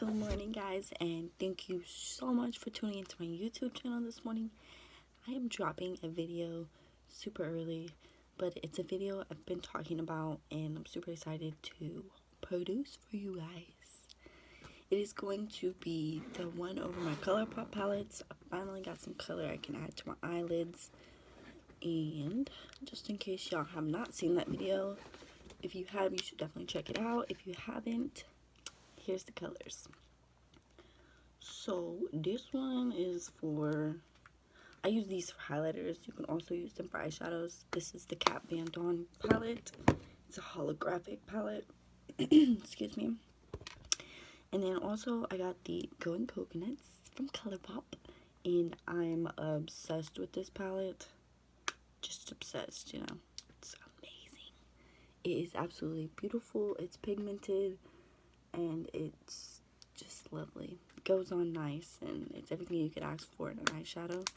Good morning, guys, and thank you so much for tuning into my YouTube channel this morning. I am dropping a video super early, but it's a video I've been talking about and I'm super excited to produce for you guys. It is going to be the one over my ColourPop palettes. I finally got some color I can add to my eyelids, and just in case y'all have not seen that video, if you have, you should definitely check it out. If you haven't, here's the colors. So this one is for, I use these for highlighters. You can also use them for eyeshadows. This is the Kat Von D palette. It's a holographic palette. Excuse me. And then also I got the Going Coconuts from ColourPop, and I'm obsessed with this palette. Just obsessed, you know. It's amazing. It is absolutely beautiful. It's pigmented and it's just lovely. It goes on nice, and it's everything you could ask for in an eyeshadow,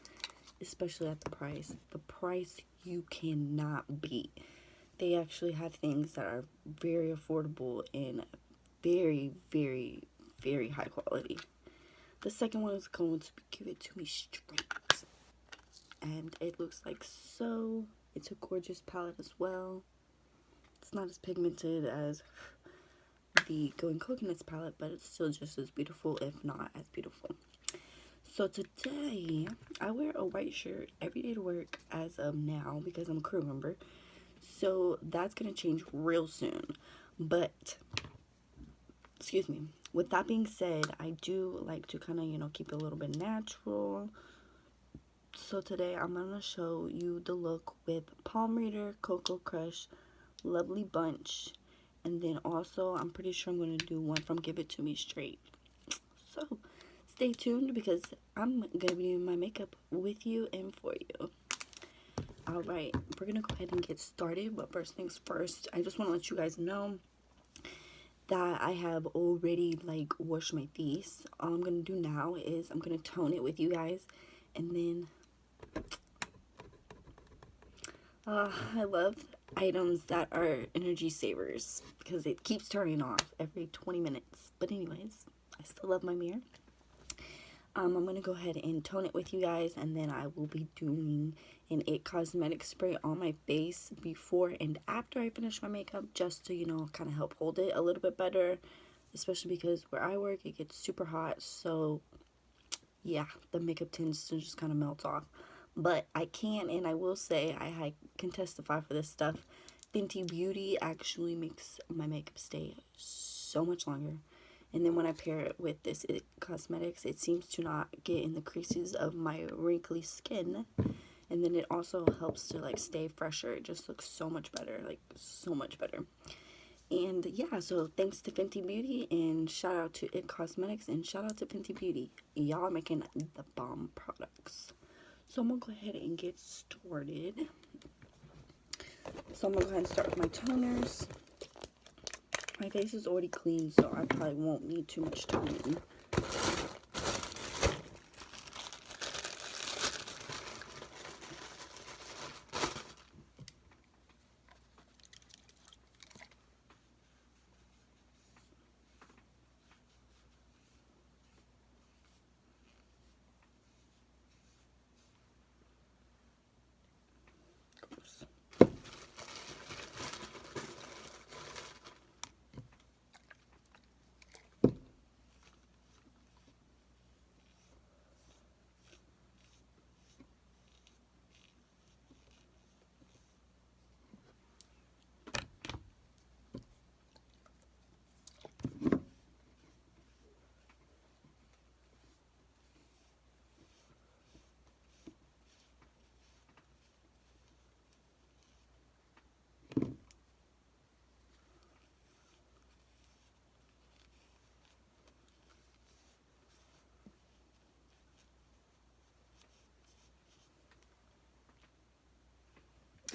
especially at the price. The price you cannot beat. They actually have things that are very affordable and very, very, very high quality. The second one is going to Give It To Me Straight, and it looks like so. It's a gorgeous palette as well. It's not as pigmented as the Going Coconuts palette, but it's still just as beautiful, if not as beautiful. So today I wear a white shirt every day to work as of now because I'm a crew member. So that's gonna change real soon. But excuse me, with that being said, I do like to kind of, you know, keep it a little bit natural. So today I'm gonna show you the look with Palm Reader, Cocoa Crush, Lovely Bunch, and then also I'm pretty sure I'm going to do one from Give It To Me Straight. So stay tuned because I'm going to be doing my makeup with you and for you. Alright, we're going to go ahead and get started, but first things first, I just want to let you guys know that I have already washed my face. All I'm going to do now is I'm going to tone it with you guys, and then I love items that are energy savers because it keeps turning off every 20 minutes. But anyways, I still love my mirror. I'm going to go ahead and tone it with you guys, and then I will be doing an IT Cosmetics spray on my face before and after I finish my makeup, just to, you know, kind of help hold it a little bit better, especially because where I work, it gets super hot. So yeah, the makeup tends to just kind of melt off. But I can, and I will say, I can testify for this stuff. Fenty Beauty actually makes my makeup stay so much longer. And then when I pair it with this IT Cosmetics, it seems to not get in the creases of my wrinkly skin. And then it also helps to stay fresher. It just looks so much better, so much better. And yeah, so thanks to Fenty Beauty, and shout out to IT Cosmetics, and shout out to Fenty Beauty. Y'all are making the bomb products. So I'm going to go ahead and get started. So I'm going to go ahead and start with my toners. My face is already clean, so I probably won't need too much toning.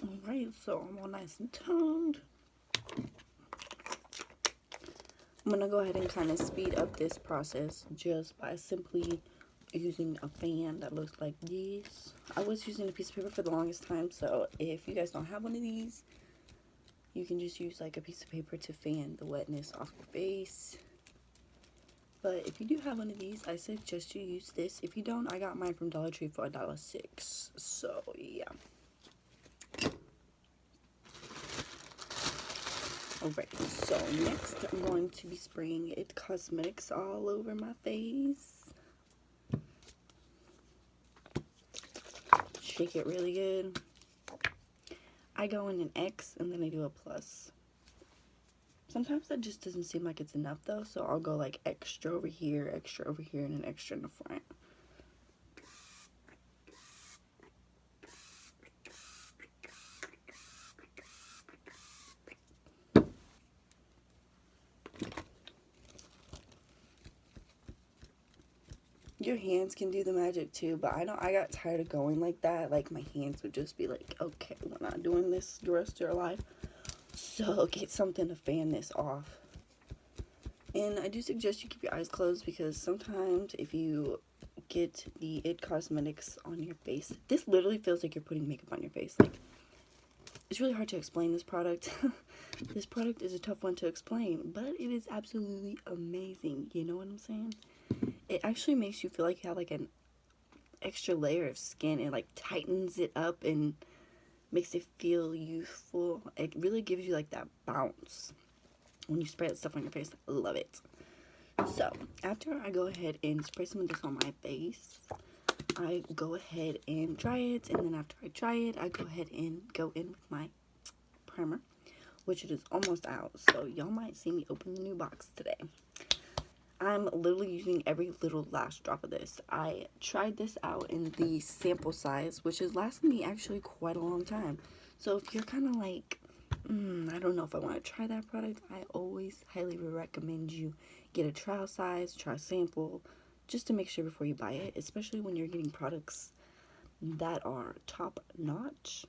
Alright, so I'm all nice and toned. I'm going to go ahead and kind of speed up this process just by simply using a fan that looks like this. I was using a piece of paper for the longest time, so if you guys don't have one of these, you can just use a piece of paper to fan the wetness off your face. But if you do have one of these, I suggest you use this. If you don't, I got mine from Dollar Tree for $1.06. So yeah. Alright, so next I'm going to be spraying IT Cosmetics all over my face. Shake it really good. I go in an X and then I do a plus. Sometimes that just doesn't seem like it's enough though, so I'll go like extra over here, and an extra in the front. Your hands can do the magic too, but I know I got tired of going like that. Like my hands would just be like, okay, we're not doing this the rest of your life. So get something to fan this off. And I do suggest you keep your eyes closed because sometimes if you get the IT Cosmetics on your face, this literally feels like you're putting makeup on your face. Like, it's really hard to explain this product. This product is a tough one to explain, but it is absolutely amazing. You know what I'm saying? It actually makes you feel like you have like an extra layer of skin. It like tightens it up and makes it feel youthful. It really gives you like that bounce when you spray that stuff on your face. I love it. So after I go ahead and spray some of this on my face, I go ahead and dry it, and then after I dry it, I go ahead and go in with my primer, which it is almost out, so y'all might see me open the new box today. I'm literally using every little last drop of this. I tried this out in the sample size, which has lasted me actually quite a long time. So if you're kind of like, I don't know if I want to try that product, I always highly recommend you get a trial size, try a sample, just to make sure before you buy it, especially when you're getting products that are top notch.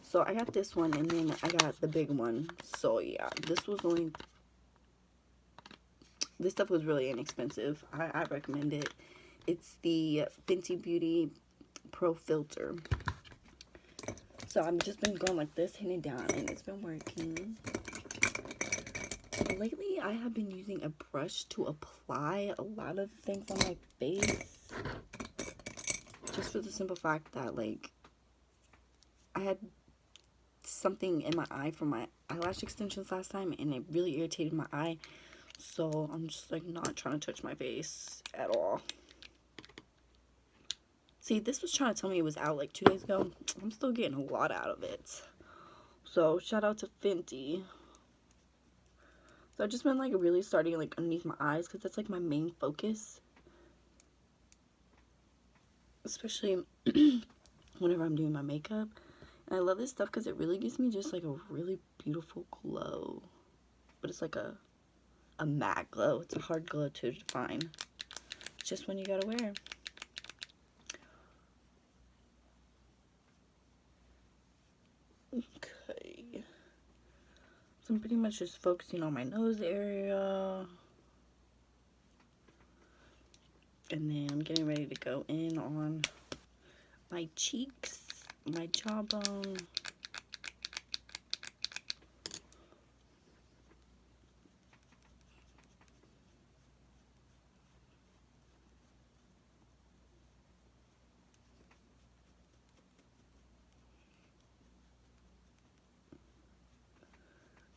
So I got this one, and then I got the big one. So yeah, this stuff was really inexpensive. I recommend it. It's the Fenty Beauty Pro Filter. So I've just been going like this, hitting it down, and it's been working. Lately, I have been using a brush to apply a lot of things on my face. Just for the simple fact that, like, I had something in my eye from my eyelash extensions last time, and it really irritated my eye. So I'm just like not trying to touch my face at all. See, this was trying to tell me it was out like 2 days ago. I'm still getting a lot out of it. So shout out to Fenty. So I've just been like really starting like underneath my eyes because that's like my main focus. Especially whenever I'm doing my makeup. And I love this stuff because it really gives me just like a really beautiful glow. But it's like a matte glow. It's a hard glow to define. It's just one you gotta wear. Okay. So I'm pretty much just focusing on my nose area. And then I'm getting ready to go in on my cheeks, my jawbone.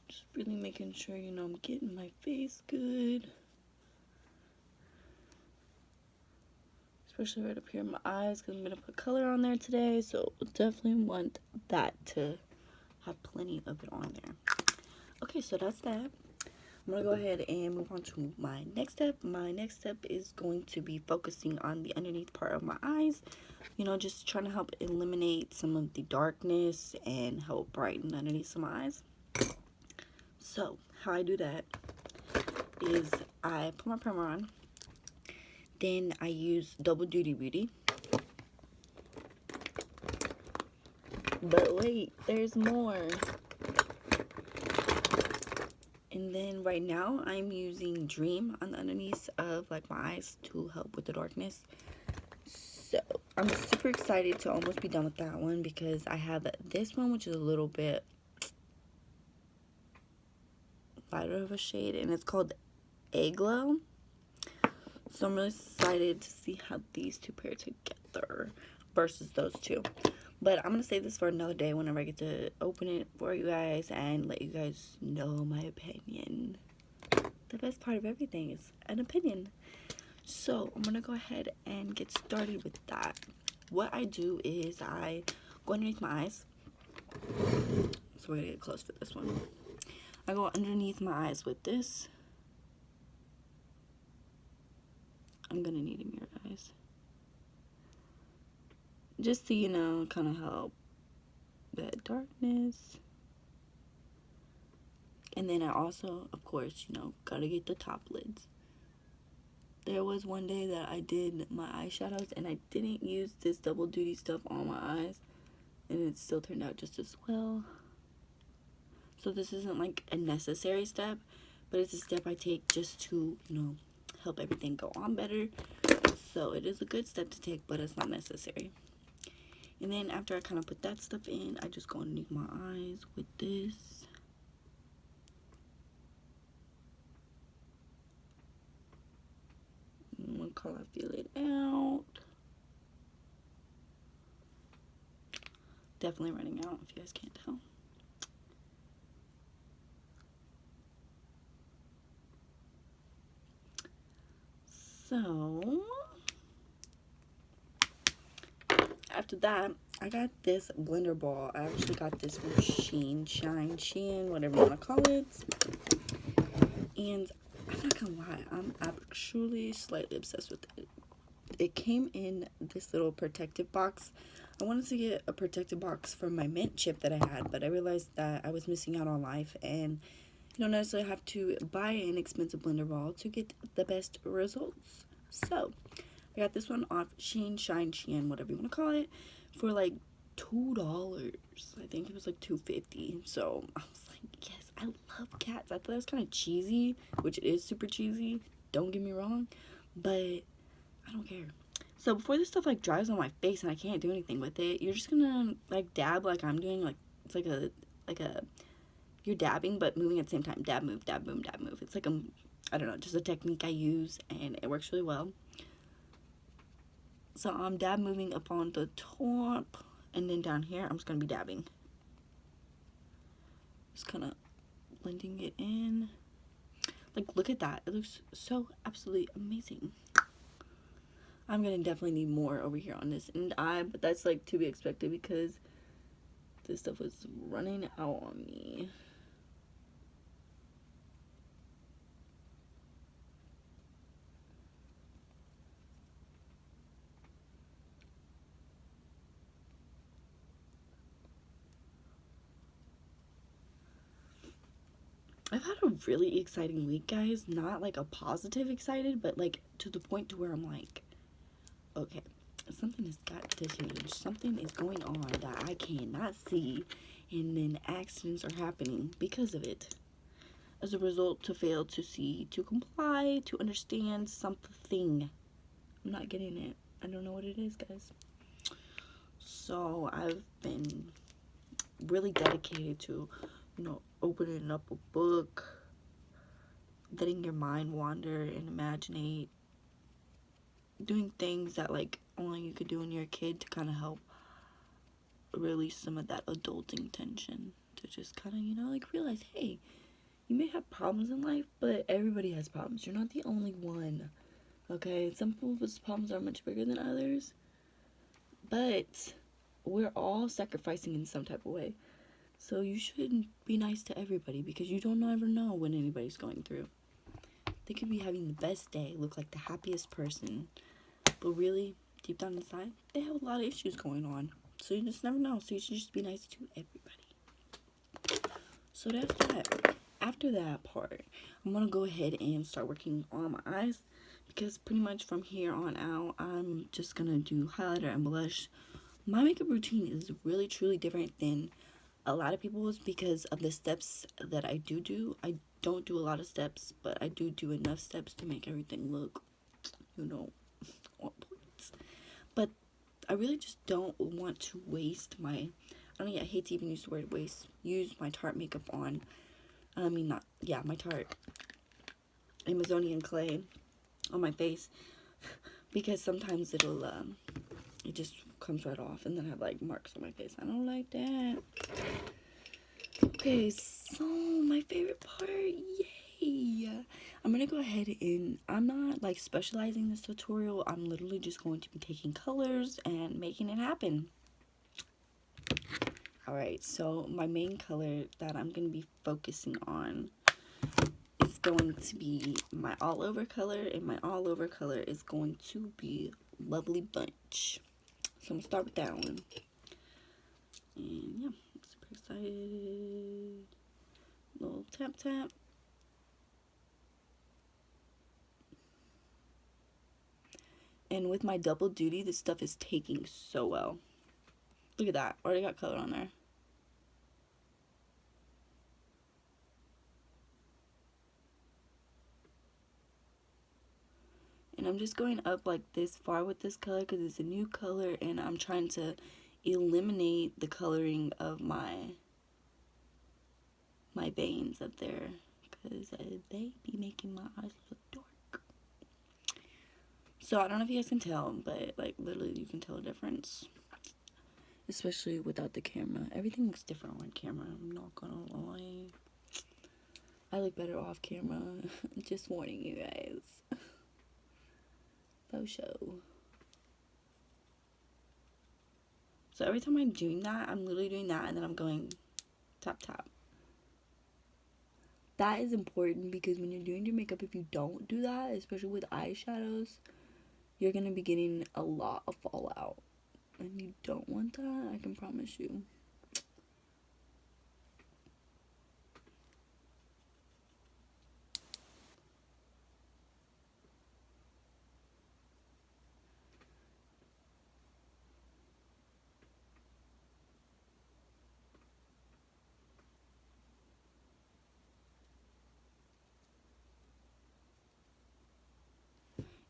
Just really making sure, you know, I'm getting my face good. Especially right up here in my eyes because I'm going to put color on there today. So definitely want that to have plenty of it on there. Okay, so that's that. I'm going to go ahead and move on to my next step. My next step is going to be focusing on the underneath part of my eyes. You know, just trying to help eliminate some of the darkness and help brighten underneath some eyes. So, how I do that is I put my primer on. Then I use Double Duty Beauty. But wait, there's more. And then right now I'm using Dream on the underneath of like my eyes to help with the darkness. So I'm super excited to almost be done with that one because I have this one which is a little bit lighter of a shade and it's called Egg Glow. So I'm really excited to see how these two pair together versus those two. But I'm going to save this for another day whenever I get to open it for you guys and let you guys know my opinion. The best part of everything is an opinion. So I'm going to go ahead and get started with that. What I do is I go underneath my eyes. So we're going to get close for this one. I go underneath my eyes with this. I'm going to need a mirror, guys. Just to, you know, kind of help that darkness. And then I also, of course, you know, gotta get the top lids. There was one day that I did my eyeshadows and I didn't use this double duty stuff on my eyes. And it still turned out just as well. So this isn't like a necessary step, but it's a step I take just to, you know, help everything go on better. So it is a good step to take, but it's not necessary. And then after I kind of put that stuff in, I just go underneath my eyes with this. I'm gonna color feel it out. Definitely running out if you guys can't tell. So after that, I got this blender ball. I actually got this from Shein, whatever you want to call it. And I'm not gonna lie, I'm actually slightly obsessed with it. It came in this little protective box. I wanted to get a protective box for my mint chip that I had, but I realized that I was missing out on life, and you don't necessarily have to buy an expensive blender ball to get the best results. So I got this one off Shein, whatever you want to call it, for like $2. I think it was like $2.50. So I was like, yes, I love cats. I thought it was kind of cheesy, which it is super cheesy. Don't get me wrong, but I don't care. So before this stuff like dries on my face and I can't do anything with it, you're just gonna like dab like I'm doing. Like it's like a you're dabbing but moving at the same time. Dab, move, dab, boom, dab, move. It's like I don't know, just a technique I use and it works really well. So I'm dab moving up on the top, and then down here I'm just gonna be dabbing. Just kind of blending it in. Like, look at that. It looks so absolutely amazing. I'm gonna definitely need more over here on this, but that's like to be expected because this stuff was running out on me. I've had a really exciting week, guys. Not like a positive excited, but like to the point to where I'm like, okay, something has got to change. Something is going on that I cannot see, and then accidents are happening because of it. As a result, to fail to see, to comply, to understand something. I'm not getting it. I don't know what it is, guys. So I've been really dedicated to, you know, opening up a book, letting your mind wander and imaginate, doing things that like only you could do when you're a kid to kind of help release some of that adulting tension, to just kind of, you know, like realize, hey, you may have problems in life, but everybody has problems. You're not the only one, okay? Some people's problems are much bigger than others, but we're all sacrificing in some type of way. So you should be nice to everybody because you don't ever know when anybody's going through. They could be having the best day, look like the happiest person, but really, deep down inside, they have a lot of issues going on. So you just never know. So you should just be nice to everybody. So that's that. After that part, I'm going to go ahead and start working on my eyes because pretty much from here on out, I'm just going to do highlighter and blush. My makeup routine is really, truly different than a lot of people's because of the steps that I do. I don't do a lot of steps, but I do enough steps to make everything look, you know, on point. But I really just don't want to waste my, I hate to even use the word waste, use my Tarte makeup on, my Tarte Amazonian clay on my face, because sometimes it'll it just comes right off, and then I have like marks on my face. I don't like that. Okay, so my favorite part, yay! I'm gonna go ahead and I'm not like specializing this tutorial. I'm literally just going to be taking colors and making it happen. Alright, so my main color that I'm gonna be focusing on is going to be my all over color, and my all over color is going to be Lovely Bunch. So I'm gonna start with that one. And yeah, I'm super excited. Little tap tap. And with my double duty, this stuff is taking so well. Look at that. Already got color on there. And I'm just going up like this far with this color because it's a new color, and I'm trying to eliminate the coloring of my veins up there, because they be making my eyes look dark. So I don't know if you guys can tell, but like literally you can tell a difference, especially without the camera. Everything looks different on camera, I'm not gonna lie. I look better off camera. Just warning you guys. Faux show. So every time I'm doing that, I'm literally doing that, and then I'm going tap tap. That is important, because when you're doing your makeup, if you don't do that, especially with eyeshadows, you're gonna be getting a lot of fallout, and you don't want that, I can promise you.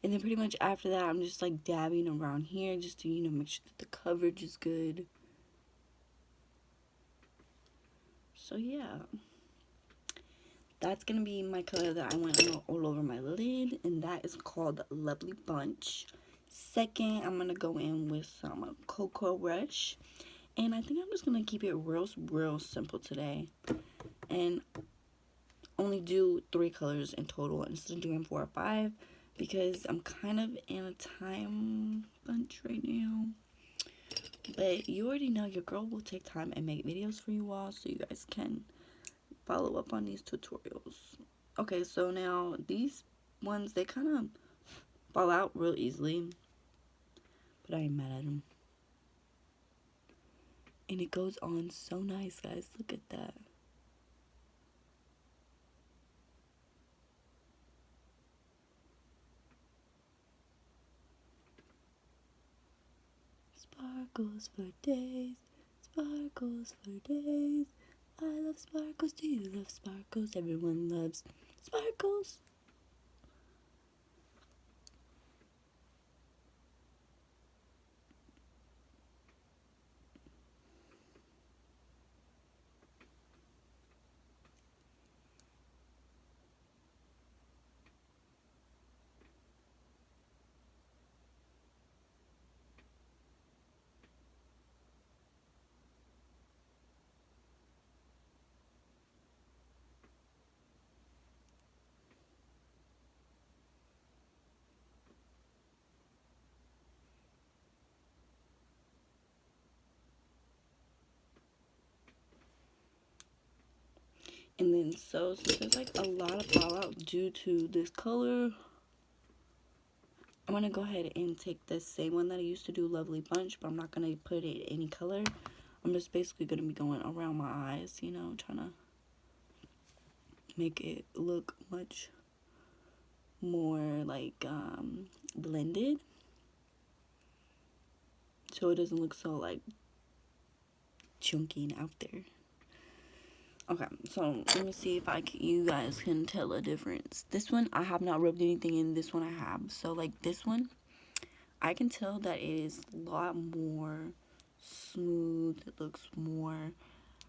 And then pretty much after that, I'm just like dabbing around here just to, you know, make sure that the coverage is good. So yeah, that's gonna be my color that I went all over my lid, and that is called Lovely Bunch. Second, I'm gonna go in with some Cocoa Rush, and I think I'm just gonna keep it real simple today, and only do 3 colors in total instead of doing 4 or 5, because I'm kind of in a time bunch right now. But you already know your girl will take time and make videos for you all, so you guys can follow up on these tutorials. Okay, so now these ones, they kind of fall out real easily, but I ain't mad at them. And it goes on so nice, guys. Look at that. Sparkles for days, sparkles for days. I love sparkles, do you love sparkles? Everyone loves sparkles. And then so since there's like a lot of fallout due to this color, I'm going to go ahead and take the same one that I used to do, Lovely Bunch, but I'm not going to put it any color. I'm just basically going to be going around my eyes, you know, trying to make it look much more like blended, so it doesn't look so like chunky and out there. Okay, so let me see if you guys can tell a difference. This one I have not rubbed anything in. This one I have. So like this one, I can tell that it is a lot more smooth. It looks more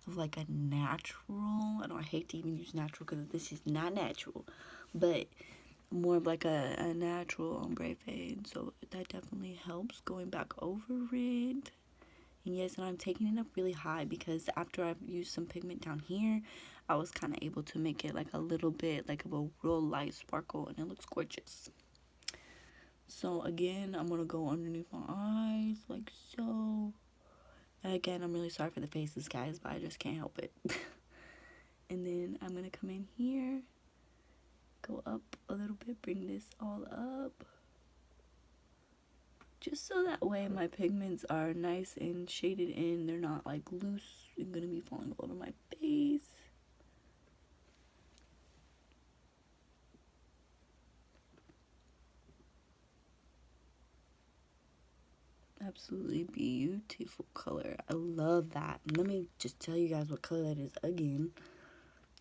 of like a natural. I hate to even use natural because this is not natural, but more of like a natural ombre fade, so that definitely helps going back over it. And yes, and I'm taking it up really high because after I've used some pigment down here, I was kind of able to make it like a little bit like of a real light sparkle, and it looks gorgeous. So again, I'm gonna go underneath my eyes like so. And again, I'm really sorry for the faces, guys, but I just can't help it. And then I'm gonna come in here, go up a little bit, bring this all up, just so that way my pigments are nice and shaded in. They're not like loose and gonna be falling all over my face. Absolutely beautiful color. I love that. And let me just tell you guys what color that is again.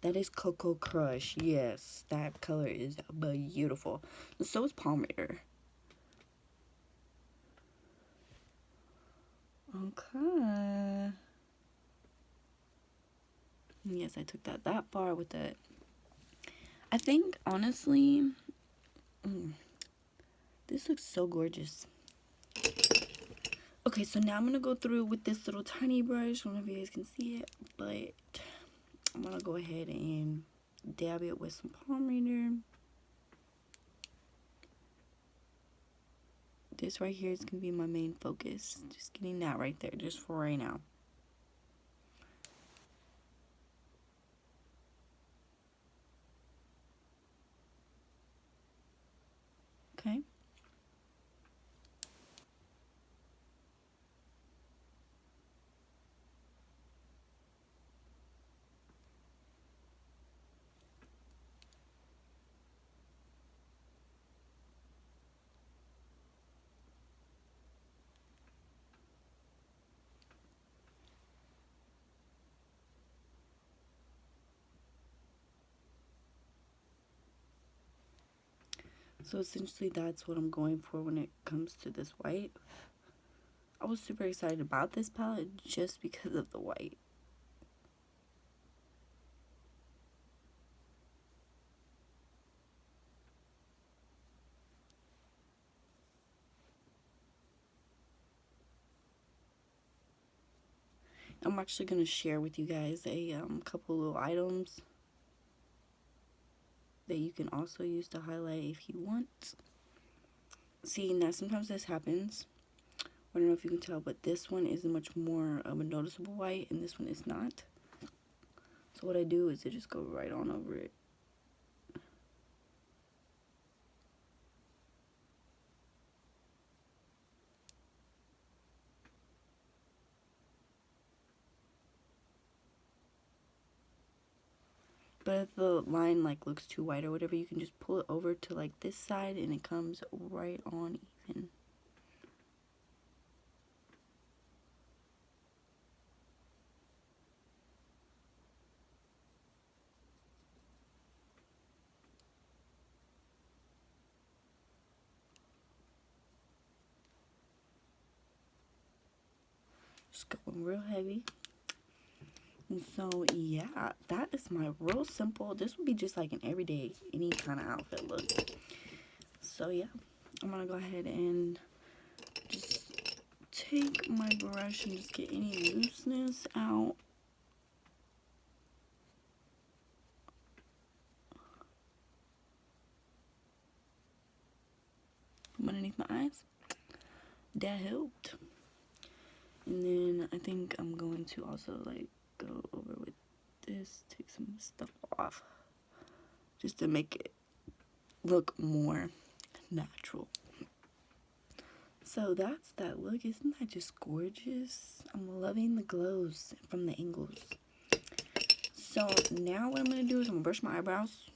That is Cocoa Crush. Yes, that color is beautiful. And so is Palm Reader. Okay. Yes, I took that far with it. I think, honestly, this looks so gorgeous. Okay, so now I'm going to go through with this little tiny brush. I don't know if you guys can see it, but I'm going to go ahead and dab it with some Palm Reader. This right here is going to be my main focus. Just getting that right there, just for right now. Okay. So essentially that's what I'm going for when it comes to this white. I was super excited about this palette just because of the white. I'm actually going to share with you guys a couple little items that you can also use to highlight if you want. See, now sometimes this happens. I don't know if you can tell, but this one is much more of a noticeable white and this one is not. So what I do is I just go right on over it. But if the line like looks too white or whatever, you can just pull it over to like this side and it comes right on even. Just going real heavy. And so yeah, that is my real simple. This would be just like an everyday, any kind of outfit look. So yeah, I'm gonna go ahead and just take my brush and just get any looseness out. From underneath my eyes. That helped. And then I think I'm going to also like go over with this, take some stuff off just to make it look more natural. So that's that look. Isn't that just gorgeous? I'm loving the glows from the angles. So now what I'm going to do is I'm going to brush my eyebrows,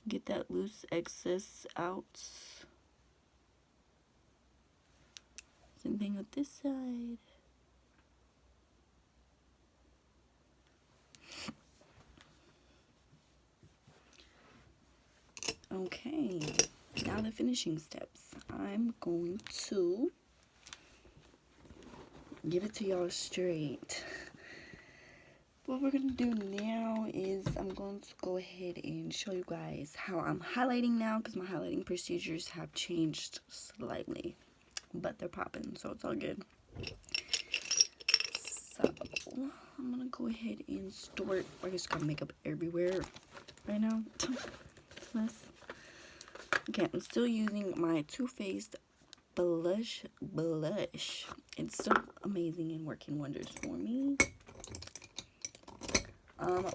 get that loose excess out. Same thing with this side. Okay, now the finishing steps. I'm going to give it to y'all straight. What we're going to do now is I'm going to go ahead and show you guys how I'm highlighting now, because my highlighting procedures have changed slightly, but they're popping, so it's all good. So I'm going to go ahead and start. I just got makeup everywhere right now. Okay, I'm still using my Too Faced blush. It's still amazing and working wonders for me.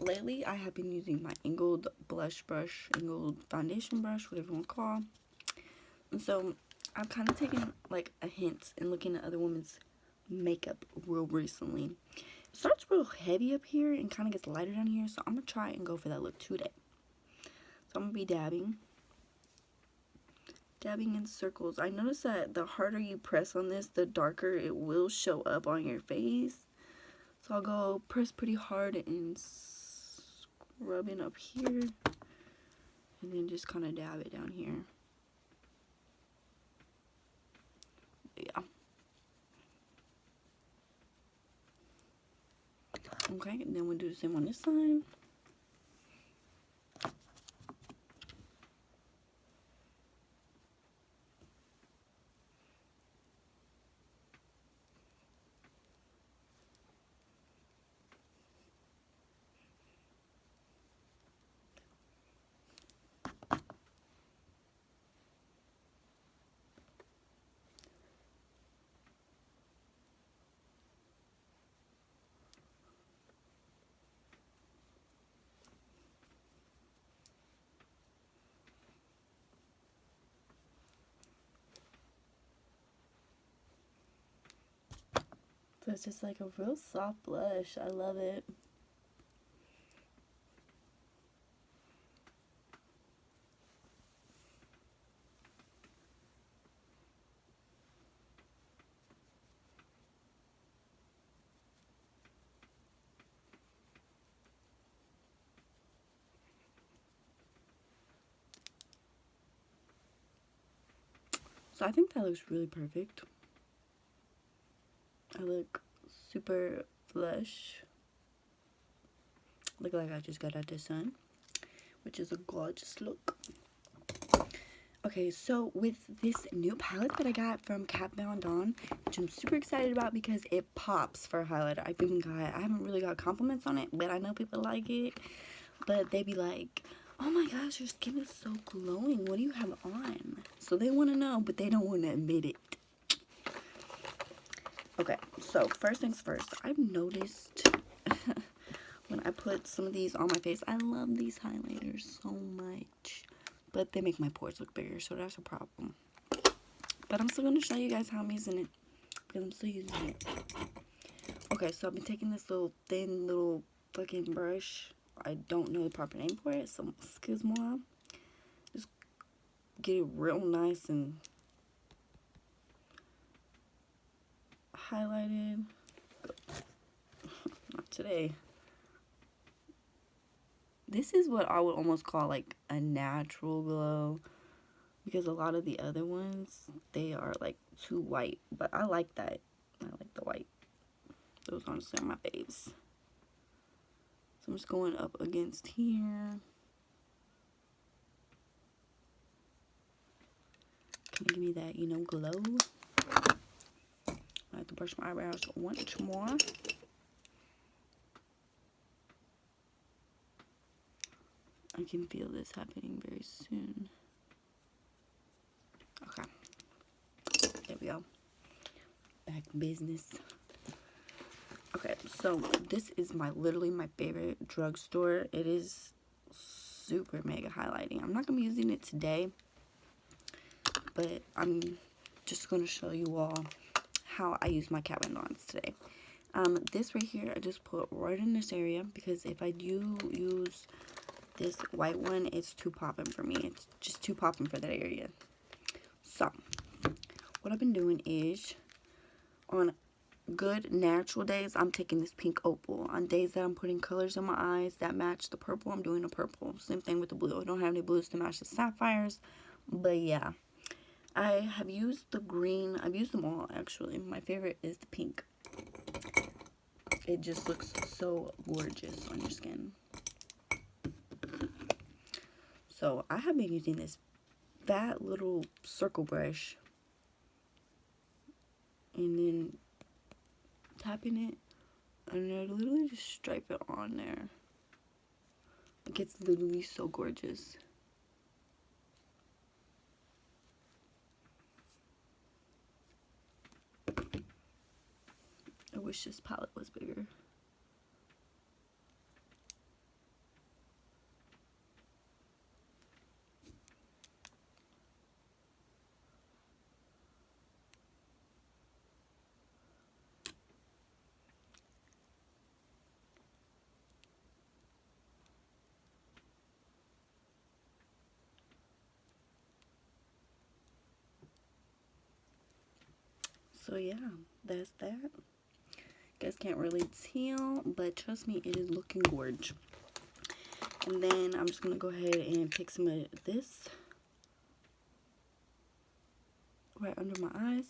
Lately I have been using my angled blush brush, angled foundation brush, whatever you want to call. And so I've kind of taken like a hint in looking at other women's makeup real recently. It starts real heavy up here and kind of gets lighter down here, so I'm gonna try and go for that look today. So I'm gonna be dabbing in circles. I noticed that the harder you press on this, the darker it will show up on your face. So I'll go press pretty hard and scrub it up here, and then just kind of dab it down here. Yeah. Okay, and then we'll do the same on this side. So it's just like a real soft blush. I love it. So I think that looks really perfect. I look super flush. Look like I just got out the sun, which is a gorgeous look. Okay, so with this new palette that I got from Kat Von D, which I'm super excited about because it pops for a highlighter. I haven't really got compliments on it, but I know people like it. But they be like, oh my gosh, your skin is so glowing. What do you have on? So they want to know, but they don't want to admit it. Okay, so first things first, I've noticed when I put some of these on my face, I love these highlighters so much, but they make my pores look bigger, so that's a problem. But I'm still going to show you guys how I'm using it, because I'm still using it. Okay, so I've been taking this little thin little fucking brush. I don't know the proper name for it, so excuse me. Just get it real nice and highlighted. Not today. This is what I would almost call like a natural glow, because a lot of the other ones, they are like too white, but I like that. I like the white. Those honestly are my faves. So I'm just going up against here. Kind of give me that, you know, glow. I have to brush my eyebrows once more. I can feel this happening very soon. Okay. There we go. Back in business. Okay, so this is literally my favorite drugstore. It is super mega highlighting. I'm not going to be using it today, but I'm just going to show you all how I use my Kat Von D's today. This right here, I just put right in this area, because if I do use this white one, it's too popping for me. It's just too popping for that area. So, what I've been doing is, on good natural days, I'm taking this pink opal. On days that I'm putting colors in my eyes that match the purple, I'm doing a purple. Same thing with the blue. I don't have any blues to match the sapphires, but yeah. I have used the green. I've used them all, actually. My favorite is the pink. It just looks so gorgeous on your skin. So I have been using this fat little circle brush and then tapping it, and I literally just stripe it on there. Like, it's literally so gorgeous. I wish this palette was bigger. So yeah, that's that. Guys can't really tell, but trust me, it is looking gorge. And then I'm just gonna go ahead and pick some of this right under my eyes,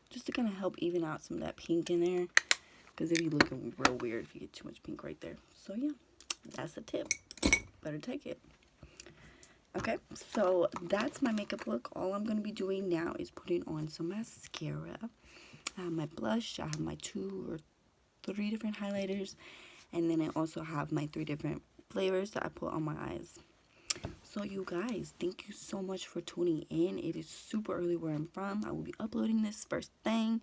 just to kind of help even out some of that pink in there, because it'd be looking real weird if you get too much pink right there. So yeah, that's a tip. Better take it. Okay, so that's my makeup look. All I'm going to be doing now is putting on some mascara. I have my blush, I have my 2 or 3 different highlighters, and then I also have my 3 different flavors that I put on my eyes. So you guys, thank you so much for tuning in. It is super early where I'm from. I will be uploading this first thing,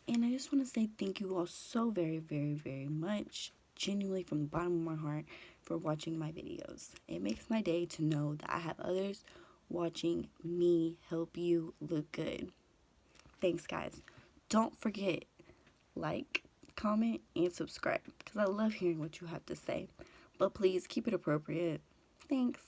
and I just want to say thank you all so very, very, very much, genuinely from the bottom of my heart, for watching my videos. It makes my day to know that I have others watching me help you look good. Thanks, guys. Don't forget, like, comment, and subscribe, because I love hearing what you have to say. But please keep it appropriate. Thanks.